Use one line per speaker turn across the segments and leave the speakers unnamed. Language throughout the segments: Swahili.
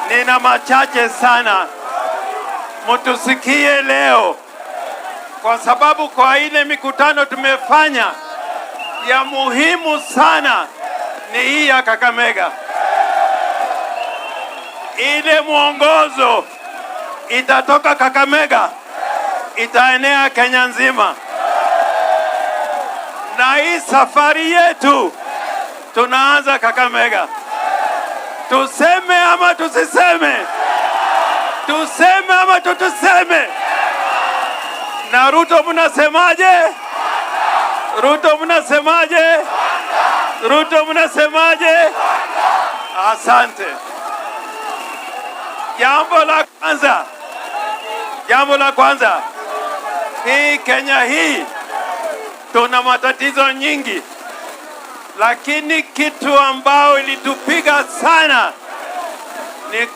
nina machache sana, mtusikie leo, kwa sababu kwa ile mikutano tumefanya ya muhimu sana ni hii ya Kakamega. Ile mwongozo itatoka Kakamega, itaenea Kenya nzima, na hii safari yetu tunaanza Kakamega. Tuseme ama tusiseme? Tuseme ama tutuseme? Na Ruto mnasemaje? Ruto mnasemaje? Ruto mnasemaje? Asante. Jambo la kwanza, hii Kenya hii tuna matatizo nyingi, lakini kitu ambao ilitupiga sana ni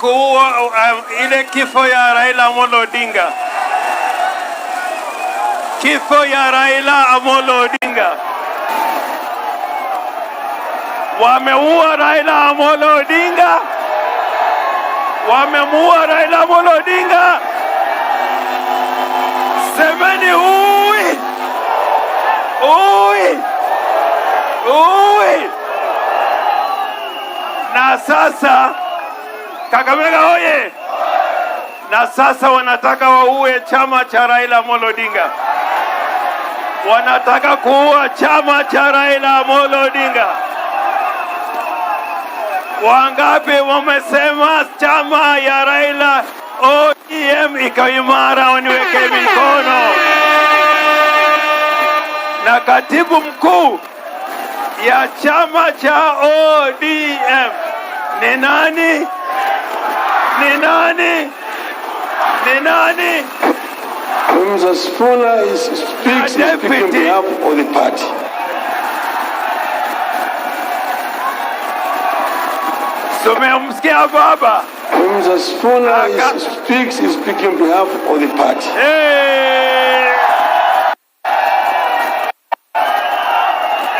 ile kifo ya Raila Amolo Odinga. Kifo ya Raila Amolo Odinga. Wameua Raila Amolo Odinga. Wamemuua Raila Amolo Odinga. Semeni ui! Ui! Ui! Na sasa Kakamega oye! Na sasa wanataka waue chama cha Raila Amolo Odinga. Wanataka kuua chama cha Raila Amolo Odinga. Wangapi wamesema chama ya Raila ODM ikaimara? Waniweke mikono. Na katibu mkuu ya chama cha ODM ni nani? Ni nani? Ni nani?
Mr. Sifuna speaks on behalf of the party.
Tumemsikia baba.
Mr. Sifuna speaks on behalf of the party.
Hey!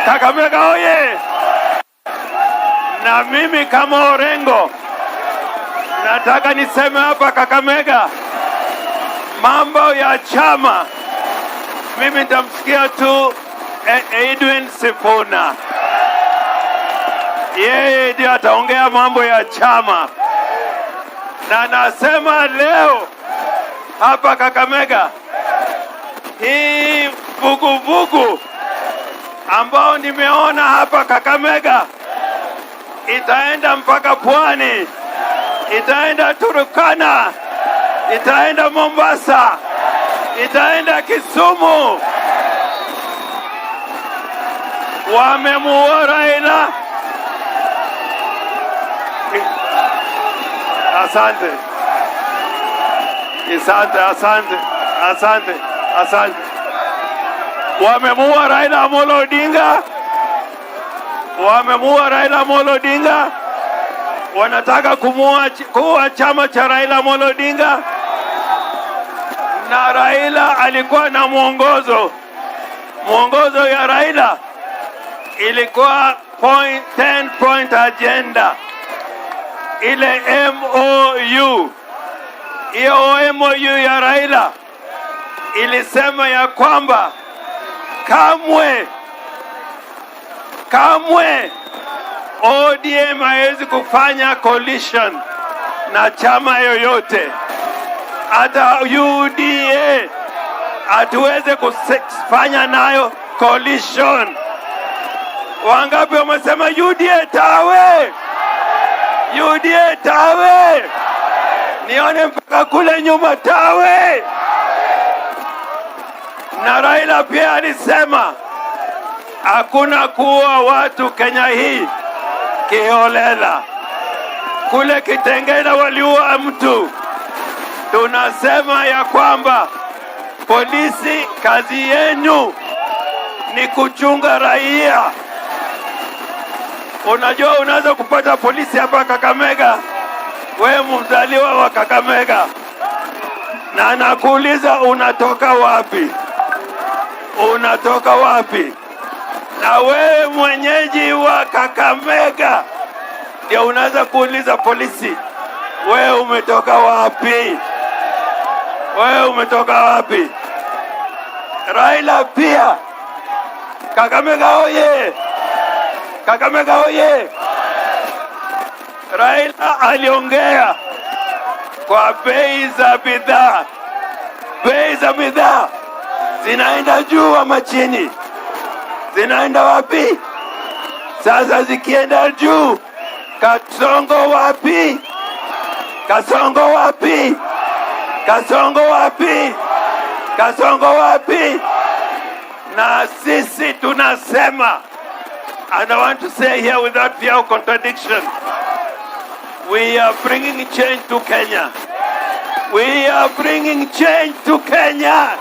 Kakamega oye! Na mimi kama Orengo nataka niseme hapa Kakamega, mambo ya chama, mimi nitamsikia tu Edwin Sifuna. Yeye ndiye ataongea mambo ya chama. Na nasema leo hapa Kakamega, hii vuguvugu ambao nimeona hapa Kakamega itaenda mpaka Pwani, itaenda Turkana, itaenda Mombasa, itaenda Kisumu. Wamemuua Raila. Asante. Wamemuua Raila Amolo Odinga. Wamemuua Raila Amolo Odinga. Wanataka kuua chama cha Raila Amolo Odinga. Na Raila alikuwa na mwongozo. Mwongozo ya Raila ilikuwa 10 point agenda. Ile MOU. Hiyo MOU ya Raila ilisema ya kwamba kamwe ODM haiwezi kufanya coalition na chama yoyote. Hata UDA hatuweze kufanya nayo coalition. Wangapi wamesema UDA tawe? UDA tawe! Nione mpaka kule nyuma tawe! Na Raila pia alisema hakuna kuua watu Kenya hii kiholela. Kule Kitengela waliua mtu. Tunasema ya kwamba polisi, kazi yenu ni kuchunga raia. Unajua unaweza kupata polisi hapa Kakamega, wewe mzaliwa wa Kakamega, na anakuuliza unatoka wapi? Unatoka wapi? Na wewe mwenyeji wa Kakamega ndio unaweza kuuliza polisi, Wewe umetoka wapi? Wewe umetoka wapi? Raila pia. Kakamega oye! Kakamega oye! Raila aliongea kwa bei za bidhaa. Bei za bidhaa zinaenda juu ama chini? Zinaenda wapi? Sasa zikienda juu, Kasongo wapi? Kasongo wapi? Kasongo wapi? Kasongo wapi? Na sisi tunasema, and I want to say here without fear of contradiction, we are bringing change to Kenya. We are bringing change to Kenya.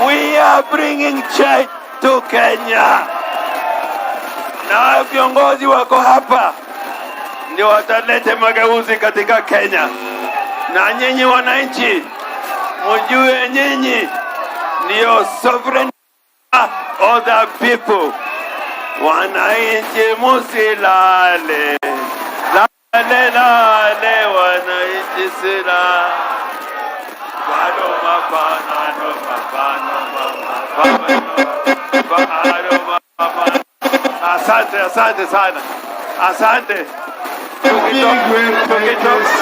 We are bringing change to Kenya. Na viongozi wako hapa ndio watalete mageuzi katika Kenya. Na nyinyi wananchi, mjue nyinyi ndio sovereign of the people. Wananchi musilale, lale lale, wananchi sila. Bado mapana, asante, asante sana, asante. Tukitoka